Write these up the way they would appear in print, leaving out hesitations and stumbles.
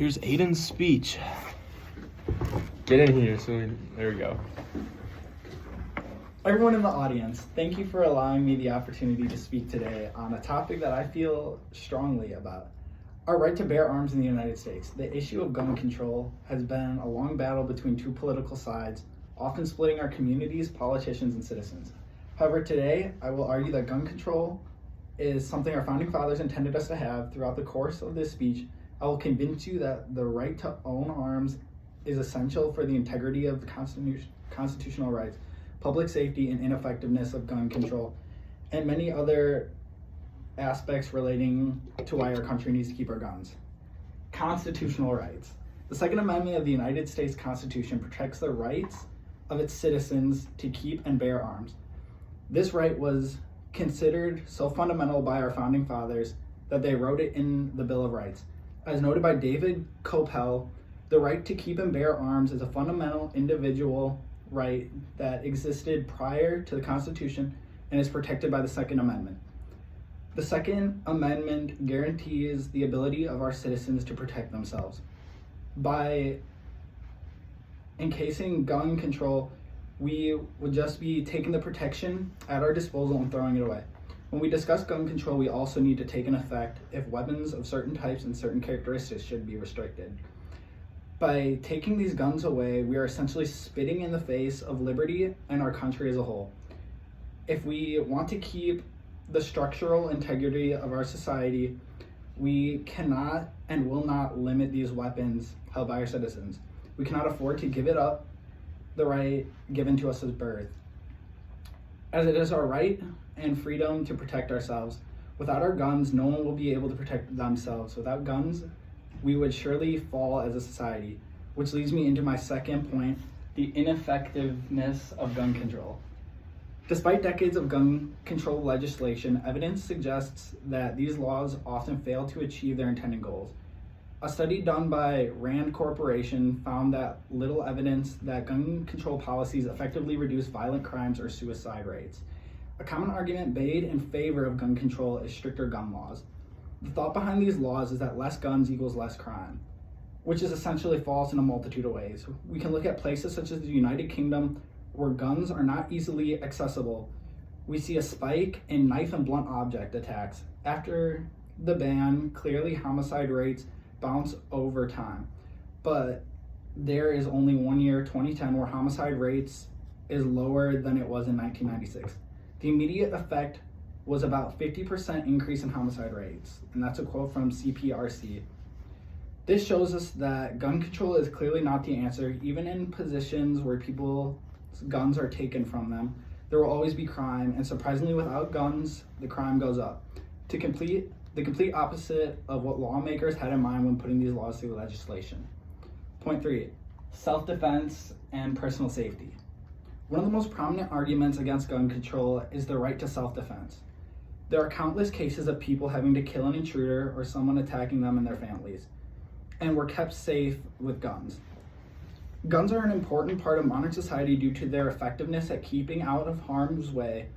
Here's Aiden's speech. Get in here, there we go. Everyone in the audience, thank you for allowing me the opportunity to speak today on a topic that I feel strongly about. Our right to bear arms in the United States. The issue of gun control has been a long battle between two political sides, often splitting our communities, politicians, and citizens. However, today, I will argue that gun control is something our founding fathers intended us to have. Throughout the course of this speech, I will convince you that the right to own arms is essential for the integrity of the constitutional rights, public safety, and ineffectiveness of gun control, and many other aspects relating to why our country needs to keep our guns. Constitutional rights. The Second Amendment of the United States Constitution protects the rights of its citizens to keep and bear arms. This right was considered so fundamental by our founding fathers that they wrote it in the Bill of Rights. As noted by David Coppell, the right to keep and bear arms is a fundamental individual right that existed prior to the Constitution and is protected by the Second Amendment. The Second Amendment guarantees the ability of our citizens to protect themselves. By encasing gun control, we would just be taking the protection at our disposal and throwing it away. When we discuss gun control, we also need to take an effect if weapons of certain types and certain characteristics should be restricted. By taking these guns away, we are essentially spitting in the face of liberty and our country as a whole. If we want to keep the structural integrity of our society, we cannot and will not limit these weapons held by our citizens. We cannot afford to give it up, the right given to us as birth, as it is our right and freedom to protect ourselves. Without our guns, no one will be able to protect themselves. Without guns, we would surely fall as a society, which leads me into my second point, the ineffectiveness of gun control. Despite decades of gun control legislation, evidence suggests that these laws often fail to achieve their intended goals. A study done by RAND Corporation found that little evidence that gun control policies effectively reduce violent crimes or suicide rates. A common argument made in favor of gun control is stricter gun laws. The thought behind these laws is that less guns equals less crime, which is essentially false in a multitude of ways. We can look at places such as the United Kingdom where guns are not easily accessible. We see a spike in knife and blunt object attacks. After the ban, clearly homicide rates bounce over time, but there is only 1 year, 2010, where homicide rates is lower than it was in 1996. The immediate effect was about 50% increase in homicide rates, and that's a quote from CPRC. This shows us that gun control is clearly not the answer. Even in positions where people's guns are taken from them, there will always be crime, and surprisingly, without guns, the crime goes up. The complete opposite of what lawmakers had in mind when putting these laws through legislation. Point 3, self-defense and personal safety. One of the most prominent arguments against gun control is the right to self-defense. There are countless cases of people having to kill an intruder or someone attacking them and their families, and were kept safe with guns. Guns are an important part of modern society due to their effectiveness at keeping out of harm's way.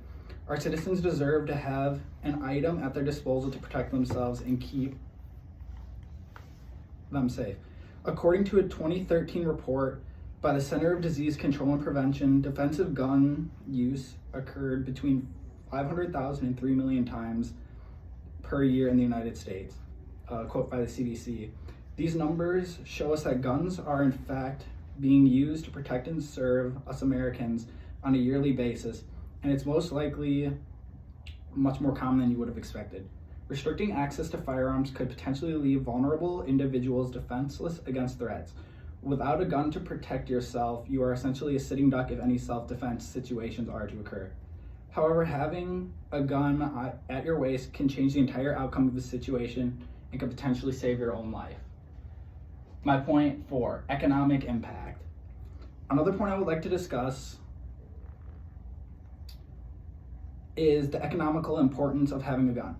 Our citizens deserve to have an item at their disposal to protect themselves and keep them safe. According to a 2013 report by the Center of Disease Control and Prevention, defensive gun use occurred between 500,000 and 3 million times per year in the United States, quote by the CDC. These numbers show us that guns are in fact being used to protect and serve us Americans on a yearly basis, and it's most likely much more common than you would have expected. Restricting access to firearms could potentially leave vulnerable individuals defenseless against threats. Without a gun to protect yourself, you are essentially a sitting duck if any self-defense situations are to occur. However, having a gun at your waist can change the entire outcome of the situation and could potentially save your own life. My point 4, economic impact. Another point I would like to discuss is the economical importance of having a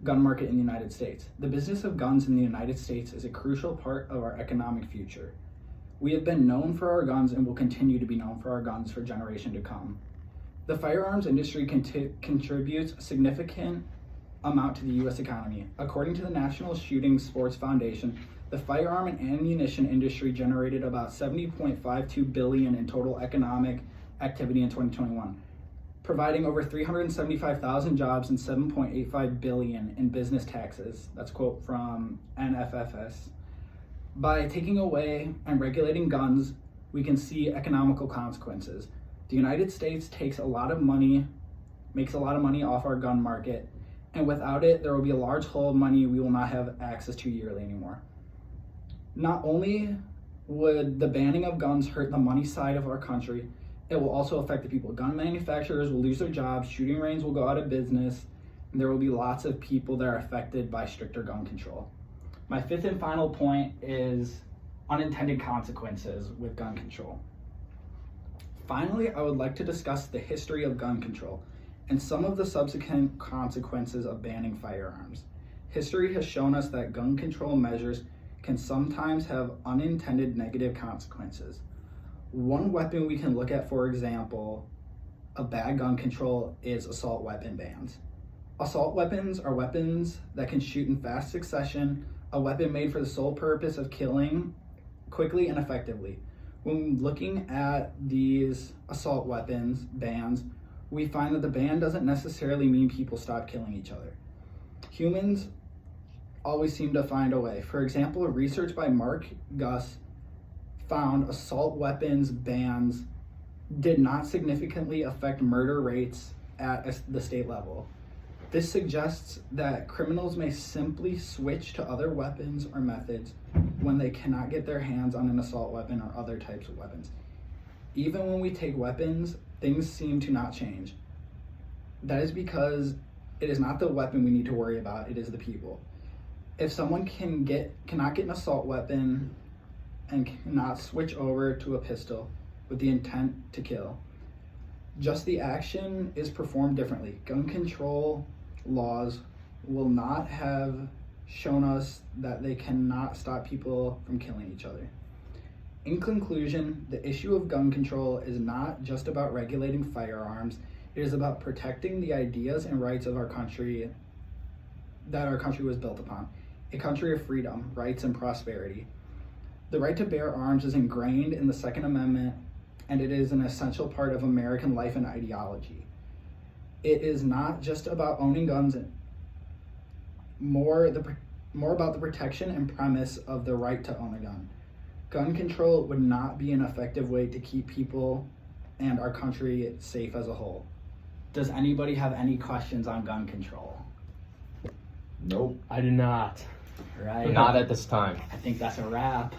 gun market in the United States. The business of guns in the United States is a crucial part of our economic future. We have been known for our guns and will continue to be known for our guns for generations to come. The firearms industry contributes a significant amount to the U.S. economy. According to the National Shooting Sports Foundation, The firearm and ammunition industry generated about $70.52 billion in total economic activity in 2021, providing over 375,000 jobs and $7.85 billion in business taxes. That's a quote from NFFS. By taking away and regulating guns, we can see economical consequences. The United States makes a lot of money off our gun market, and without it, there will be a large hole of money we will not have access to yearly anymore. Not only would the banning of guns hurt the money side of our country, it will also affect the people. Gun manufacturers will lose their jobs, shooting ranges will go out of business, and there will be lots of people that are affected by stricter gun control. My fifth and final point is unintended consequences with gun control. Finally, I would like to discuss the history of gun control and some of the subsequent consequences of banning firearms. History has shown us that gun control measures can sometimes have unintended negative consequences. One weapon we can look at, for example, of bad gun control is assault weapon bans. Assault weapons are weapons that can shoot in fast succession, a weapon made for the sole purpose of killing quickly and effectively. When looking at these assault weapons bans, we find that the ban doesn't necessarily mean people stop killing each other. Humans always seem to find a way. For example, research by Mark Guss found assault weapons bans did not significantly affect murder rates at the state level. This suggests that criminals may simply switch to other weapons or methods when they cannot get their hands on an assault weapon or other types of weapons. Even when we take weapons, things seem to not change. That is because it is not the weapon we need to worry about, it is the people. If someone cannot get an assault weapon and cannot switch over to a pistol with the intent to kill, just the action is performed differently. Gun control laws will not have shown us that they cannot stop people from killing each other. In conclusion, the issue of gun control is not just about regulating firearms, it is about protecting the ideas and rights of our country that our country was built upon. A country of freedom, rights, and prosperity. The right to bear arms is ingrained in the Second Amendment, and it is an essential part of American life and ideology. It is not just about owning guns, more about the protection and premise of the right to own a gun. Gun control would not be an effective way to keep people and our country safe as a whole. Does anybody have any questions on gun control? Nope. I do not. Right. Not at this time. I think that's a wrap.